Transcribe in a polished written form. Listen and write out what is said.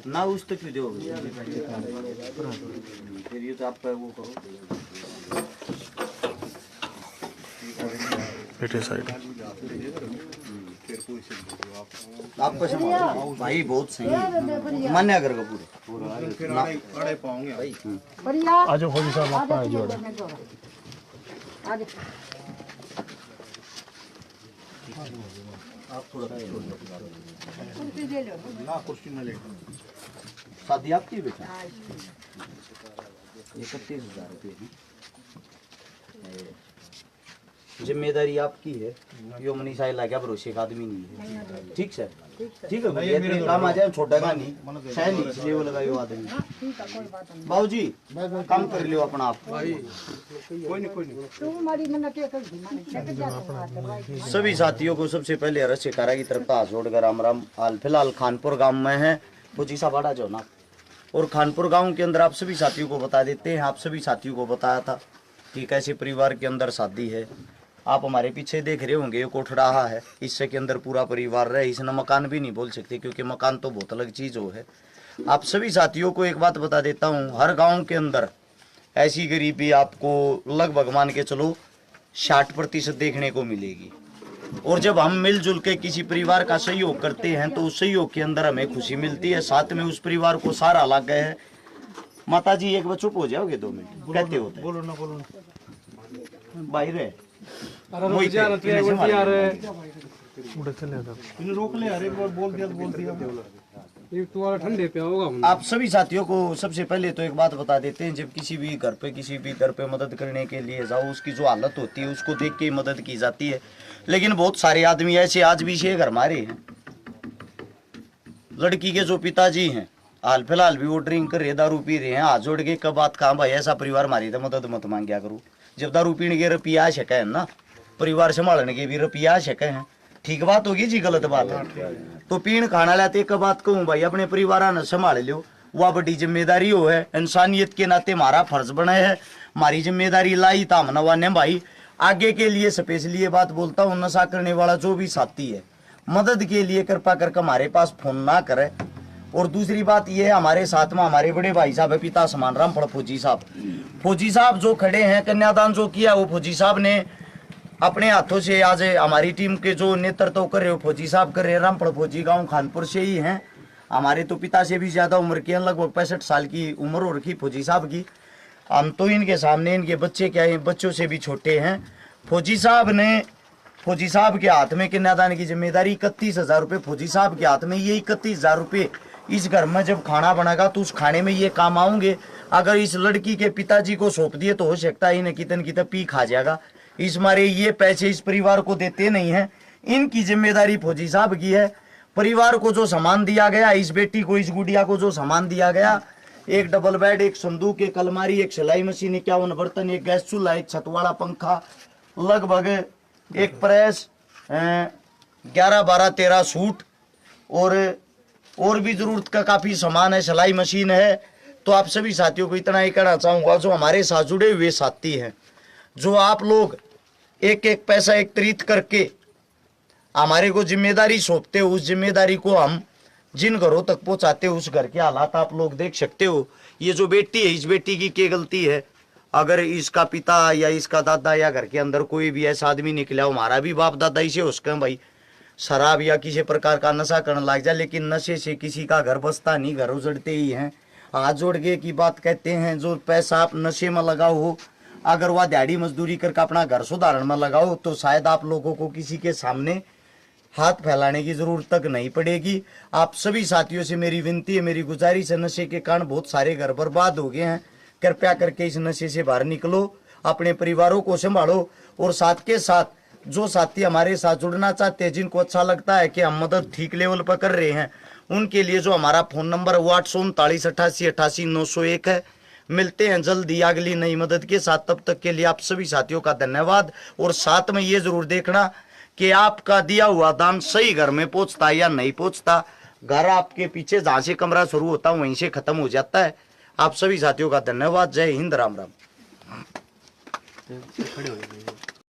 ना उस तक भी दो फिर ये तो आप वो करो बेटे साइड आपका संभालो भाई बहुत सही मान्य कर पूरा आज फौजी साहब आपका है जोड़ आप थोड़ा शादी आपकी बेटा 31,000 रुपये जिम्मेदारी आपकी है। यो मनीषा लगा भरोसे का आदमी नहीं है। ठीक सर ठीक है भैया मेरे काम आ जाए छोटा का नहीं शायद नहीं इसलिए वो लगा यो आदमी। बाबूजी काम कर लियो अपना आप कोई नहीं। सभी साथियों को सबसे पहले अरज शिकारा की तरफ हाथ जोड़कर राम राम। हाल फिलहाल खानपुर गांव में है फौजी साहब बाड़ा जो ना और खानपुर गांव के अंदर आप सभी साथियों को बता देते हैं। आप सभी साथियों को बताया था कि कैसे परिवार के अंदर शादी है। आप हमारे पीछे देख रहे होंगे ये कोठड़ाहा है इससे के अंदर पूरा परिवार रहे। इसने मकान भी नहीं बोल सकते क्योंकि मकान तो बहुत अलग चीज हो है। आप सभी साथियों को एक बात बता देता हूँ हर गांव के अंदर ऐसी गरीबी आपको लगभग मान के चलो 60% देखने को मिलेगी। और जब हम मिलजुल के किसी परिवार का सहयोग करते हैं तो उस सहयोग के अंदर हमें खुशी मिलती है। साथ में उस परिवार को सारा लग है। माता जी एक बार चुप हो जाओगे 2 मिनट कहते होते बोलो ना बाहर है रोक ले अरे बोल दिया ठंडे पे होगा। आप सभी साथियों को सबसे पहले तो एक बात बता देते हैं जब किसी भी घर पे मदद करने के लिए जाओ उसकी जो हालत होती है उसको देख के मदद की जाती है। लेकिन बहुत सारे आदमी ऐसे आज भी से घर मारे हैं। लड़की के जो पिताजी हैं हाल फिलहाल भी वो ड्रिंक कर रहे दारू पी रहे हैं। हाथ जोड़ के कब बात कहाँ भाई ऐसा परिवार मारी तो मदद मत मांग क्या करूँ। जब दारू पीने के रुपया आ सके है ना परिवार संभालने के भी रुपया आ सके हैं। ठीक बात होगी जी गलत बात है तो पीण खाना लाते एक बात कहूँ भाई अपने परिवार न संभाल लो वह बड़ी जिम्मेदारी हो है। इंसानियत के नाते हमारा फर्ज बना है हमारी जिम्मेदारी लाई था मनवाने भाई। आगे के लिए स्पेशली ये बात बोलता हूँ नशा करने वाला जो भी साथी है मदद के लिए कृपा करके हमारे पास फोन ना करे। और दूसरी बात ये है हमारे साथ में हमारे बड़े भाई साहब है पिता समान रामफल फौजी साहब जो खड़े हैं कन्यादान जो किया वो फौजी साहब ने अपने हाथों से। आज हमारी टीम के जो नेतृत्व कर रहे हो फौजी साहब कर रहे हैं। रामफल फौजी गांव खानपुर से ही हैं। हमारे तो पिता से भी ज्यादा उम्र के लगभग 65 साल की उम्र हो रखी फौजी साहब की। हम तो इनके सामने इनके बच्चे क्या है बच्चों से भी छोटे हैं। फौजी साहब के हाथ में कन्यादान की जिम्मेदारी 31,000 रुपये फौजी साहब के हाथ में। ये 31,000 रुपये इस घर में जब खाना बनेगा तो उस खाने में ये काम आऊंगे। अगर इस लड़की के पिताजी को सौंप दिए तो हो सकता है इन्हें कितन कितन पी खा जाएगा। इस मारे ये पैसे इस परिवार को देते नहीं है। इनकी जिम्मेदारी फौजी साहब की है। परिवार को जो सामान दिया गया इस बेटी को इस गुड़िया को जो सामान दिया गया एक डबल बेड एक संदूक एक अलमारी एक सिलाई मशीन 51 बर्तन एक गैस चूल्हा एक छत वाला पंखा लगभग एक प्रेस 11 12 13 सूट और भी जरूरत का काफी सामान है सिलाई मशीन है। तो आप सभी साथियों को इतना ही कहना चाहूंगा जो हमारे साथ जुड़े हुए साथी हैं जो आप लोग एक एक पैसा एकत्रित करके हमारे को जिम्मेदारी सौंपते हो उस जिम्मेदारी को हम जिन घरों तक पहुंचाते हो उस घर के हालात आप लोग देख सकते हो। ये जो बेटी है इस बेटी की क्या गलती है। अगर इसका पिता या इसका दादा या घर के अंदर कोई भी ऐसा आदमी निकला हो हमारा भी बाप दादा इसे उसका भाई शराब या किसी प्रकार का नशा करने लग जाए लेकिन नशे से किसी का घर बसता नहीं घर उजड़ते ही हैं। हाथ जोड़ के की बात कहते हैं जो पैसा आप नशे में लगाओ हो अगर वह दिहाड़ी मजदूरी करके अपना घर सुधारण में लगाओ तो शायद आप लोगों को किसी के सामने हाथ फैलाने की जरूरत तक नहीं पड़ेगी। आप सभी साथियों से मेरी विनती है मेरी गुजारिश है नशे के कारण बहुत सारे घर बर्बाद हो गए हैं। कृपया करके इस नशे से बाहर निकलो अपने परिवारों को संभालो और साथ के साथ जो साथी हमारे साथ जुड़ना चाहते हैं जिनको अच्छा लगता है कि हम मदद ठीक लेवल पर कर रहे हैं उनके लिए जो हमारा फोन नंबर है वो 8398888 है। मिलते हैं जल्दी अगली नई मदद के साथ। तब तक के लिए आप सभी साथियों का धन्यवाद। और साथ में ये जरूर देखना कि आपका दिया हुआ दान सही घर में पहुंचता या नहीं पहुंचता। घर आपके पीछे जहां से कमरा शुरू होता है वहीं से खत्म हो जाता है। आप सभी साथियों का धन्यवाद। जय हिंद राम राम।